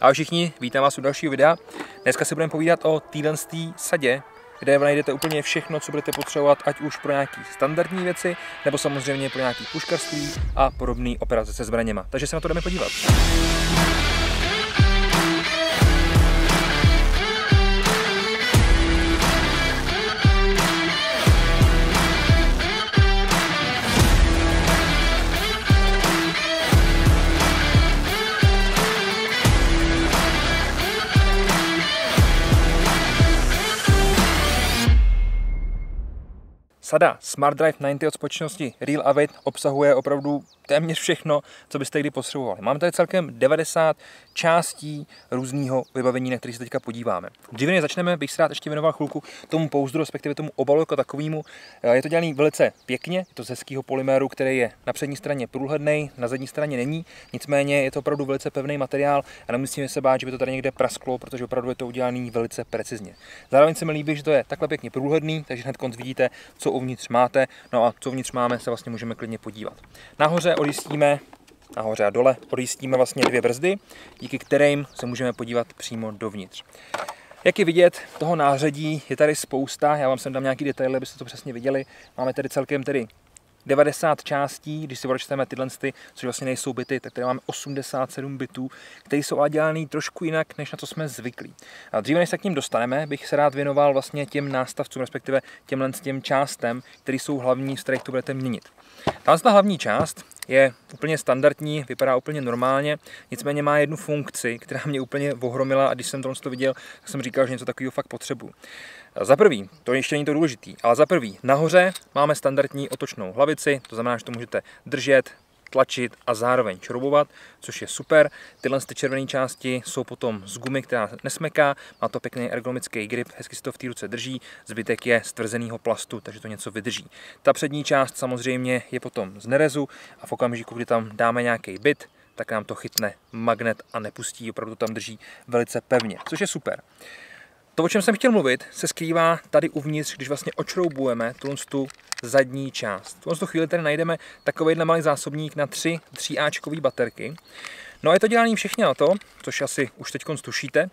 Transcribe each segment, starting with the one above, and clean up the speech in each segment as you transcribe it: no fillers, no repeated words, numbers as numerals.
Ahoj všichni, vítám vás u dalšího videa. Dneska si budeme povídat o téhle sadě, kde najdete úplně všechno, co budete potřebovat, ať už pro nějaké standardní věci, nebo samozřejmě pro nějaké puškařství a podobné operace se zbraněma. Takže se na to jdeme podívat. Sada Smart Drive 90 od společnosti Real Avid obsahuje opravdu téměř všechno, co byste kdy potřebovali. Máme tady celkem 90 částí různého vybavení, na který se teďka podíváme. Dříve než začneme, bych se rád ještě věnoval chvilku tomu pouzdru, respektive tomu obalu jako takovému. Je to dělaný velice pěkně, je to z hezkého polyméru, který je na přední straně průhledný, na zadní straně není. Nicméně je to opravdu velice pevný materiál a nemusíme se bát, že by to tady někde prasklo, protože opravdu je to udělaný velice precizně. Zároveň se mi líbí, že to je takhle pěkně průhledný, takže hned konc vidíte, co uvnitř máte. No a co uvnitř máme, se vlastně můžeme klidně podívat. Nahoře a dole odjistíme vlastně dvě brzdy, díky kterým se můžeme podívat přímo dovnitř. Jak je vidět, toho nářadí je tady spousta, já vám sem dám nějaký detaily, abyste to přesně viděli. Máme tady celkem 90 částí, když si odečteme tyhle, což vlastně nejsou bity, tak tady máme 87 bitů, které jsou ale dělané trošku jinak, než na co jsme zvyklí. A dříve než se k ním dostaneme, bych se rád věnoval vlastně těm nástavcům, respektive těm částem, které jsou hlavní, z kterých to budete měnit. Ta hlavní část je úplně standardní, vypadá úplně normálně, nicméně má jednu funkci, která mě úplně ohromila a když jsem to viděl, tak jsem říkal, že něco takového fakt potřebuju. Za prvý, to ještě není to důležitý, ale za prvý, nahoře máme standardní otočnou hlavici, to znamená, že to můžete držet, tlačit a zároveň šroubovat, což je super. Tyhle červené části jsou potom z gumy, která nesmeká, má to pěkný ergonomický grip, hezky se to v té ruce drží, zbytek je z tvrzeného plastu, takže to něco vydrží. Ta přední část samozřejmě je potom z nerezu a v okamžiku, kdy tam dáme nějaký bit, tak nám to chytne magnet a nepustí, opravdu tam drží velice pevně, což je super. To, o čem jsem chtěl mluvit, se skrývá tady uvnitř, když vlastně očroubujeme tu zadní část. V tuto chvíli tady najdeme takovýhle malý zásobník na 3 3áčkové baterky. No a je to dělané všechno na to, což asi už teď tušíte,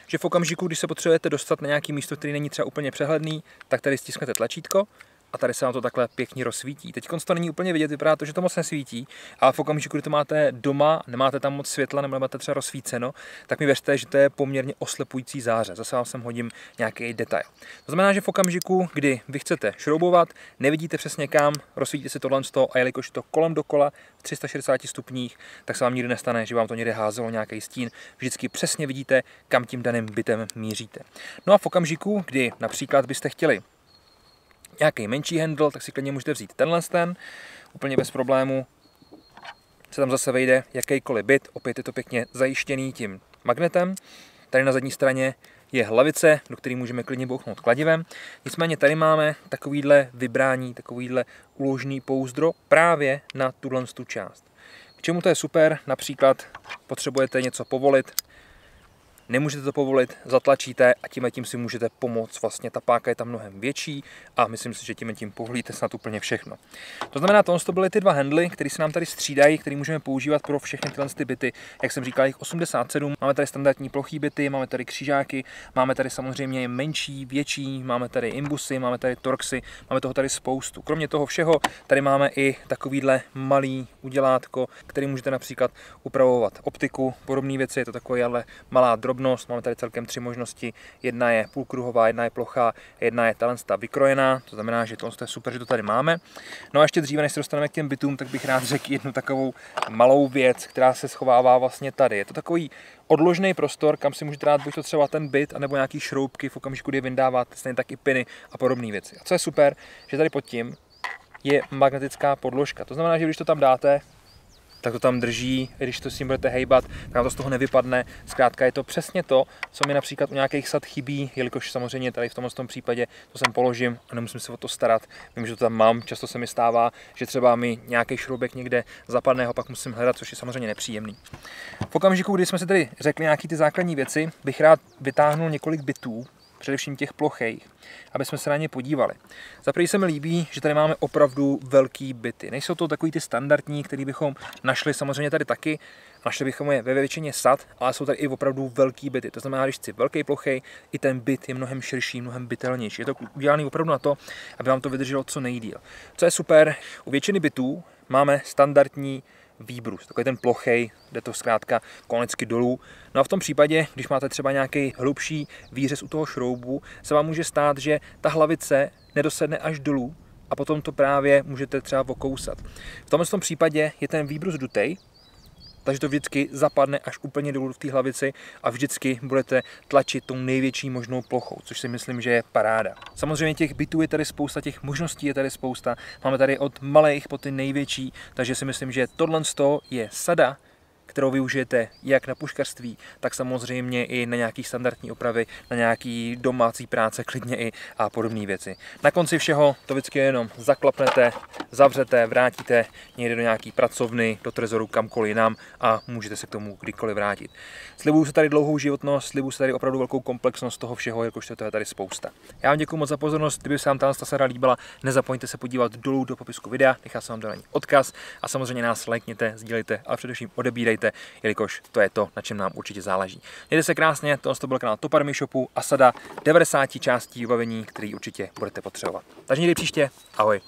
že v okamžiku, když se potřebujete dostat na nějaké místo, které není třeba úplně přehledný, tak tady stisknete tlačítko a tady se vám to takhle pěkně rozsvítí. Teď to není úplně vidět, vypadá to, že to moc nesvítí, ale v okamžiku, kdy to máte doma, nemáte tam moc světla nebo máte třeba rozsvíceno, tak mi věřte, že to je poměrně oslepující záře. Zase vám sem hodím nějaký detail. To znamená, že v okamžiku, kdy vy chcete šroubovat, nevidíte přesně kam, rozsvítíte si tohle a jelikož to kolem dokola v 360 stupních, tak se vám nikdy nestane, že vám to někde házelo nějaký stín. Vždycky přesně vidíte, kam tím daným bitem míříte. No a v okamžiku, kdy například byste chtěli nějaký menší handle, tak si klidně můžete vzít tenhle, úplně bez problému. Se tam zase vejde jakýkoliv bit, opět je to pěkně zajištěný tím magnetem. Tady na zadní straně je hlavice, do které můžeme klidně bouchnout kladivem. Nicméně tady máme takovýhle vybrání, takovýhle uložený pouzdro právě na tuhle část. K čemu to je super? Například potřebujete něco povolit, nemůžete to povolit, zatlačíte a tím si můžete pomoct. Vlastně ta páka je tam mnohem větší a myslím si, že tím povolíte snad úplně všechno. To znamená, to byly ty dva handly, které se nám tady střídají, které můžeme používat pro všechny tyhle bity. Jak jsem říkal, jich 87. Máme tady standardní plochý bity, máme tady křižáky, máme tady samozřejmě menší, větší, máme tady imbusy, máme tady torxy, máme toho tady spoustu. Kromě toho všeho tady máme i takovýhle malý udělátko, který můžete například upravovat optiku, podobné věci, je to takový ale malá drobnost. Máme tady celkem 3 možnosti. Jedna je půlkruhová, jedna je plochá, jedna je ta vykrojená. To znamená, že to je super, že to tady máme. No a ještě dříve, než se dostaneme k těm bitům, tak bych rád řekl jednu takovou malou věc, která se schovává vlastně tady. Je to takový odložný prostor, kam si můžete dát buď to třeba ten bit, anebo nějaký šroubky v okamžiku, kdy je vyndáváte, stejně tak i piny a podobné věci. A co je super, že tady pod tím je magnetická podložka. To znamená, že když to tam dáte, tak to tam drží, když to s tím budete hejbat, tak nám to z toho nevypadne. Zkrátka je to přesně to, co mi například u nějakých sad chybí, jelikož samozřejmě tady v tomto případě to sem položím a nemusím se o to starat. Vím, že to tam mám, často se mi stává, že třeba mi nějaký šroubek někde zapadne, ho pak musím hledat, což je samozřejmě nepříjemný. V okamžiku, kdy jsme si tady řekli nějaký ty základní věci, bych rád vytáhnul několik bitů, především těch plochých, aby jsme se na ně podívali. Za první se mi líbí, že tady máme opravdu velký byty. Nejsou to takový ty standardní, který bychom našli samozřejmě tady taky. Našli bychom je ve většině sad, ale jsou tady i opravdu velký byty. To znamená, když chci velký plochej, i ten byt je mnohem širší, mnohem bytelnější. Je to udělané opravdu na to, aby vám to vydrželo co nejdýl. Co je super, u většiny bytů máme standardní výbrus, takový ten plochej, jde to zkrátka konecky dolů. No a v tom případě, když máte třeba nějaký hlubší výřez u toho šroubu, se vám může stát, že ta hlavice nedosedne až dolů a potom to právě můžete třeba okousat. V tomto případě je ten výbrus dutej, takže to vždycky zapadne až úplně dolů v té hlavici a vždycky budete tlačit tou největší možnou plochou, což si myslím, že je paráda. Samozřejmě těch bytů je tady spousta, těch možností je tady spousta. Máme tady od malých po ty největší, takže si myslím, že tohle je sada, kterou využijete jak na puškařství, tak samozřejmě i na nějaký standardní opravy, na nějaký domácí práce, klidně i a podobné věci. Na konci všeho to vždycky jenom zaklapnete, zavřete, vrátíte někde do nějaký pracovny, do trezoru, kamkoliv jinam a můžete se k tomu kdykoliv vrátit. Slibuju se tady dlouhou životnost, slibuju se tady opravdu velkou komplexnost toho všeho, jakož to je tady spousta. Já vám děkuji moc za pozornost, kdyby se vám ta sada líbila, nezapomeňte se podívat dolů do popisku videa, nechám se vám dole odkaz a samozřejmě nás lajkněte, sdílejte a především odebírejte, jelikož to je to, na čem nám určitě záleží. Mějte se krásně, tohle byl kanál Top Army Shopu a sada 90 částí vybavení, který určitě budete potřebovat. Takže někdy příště, ahoj.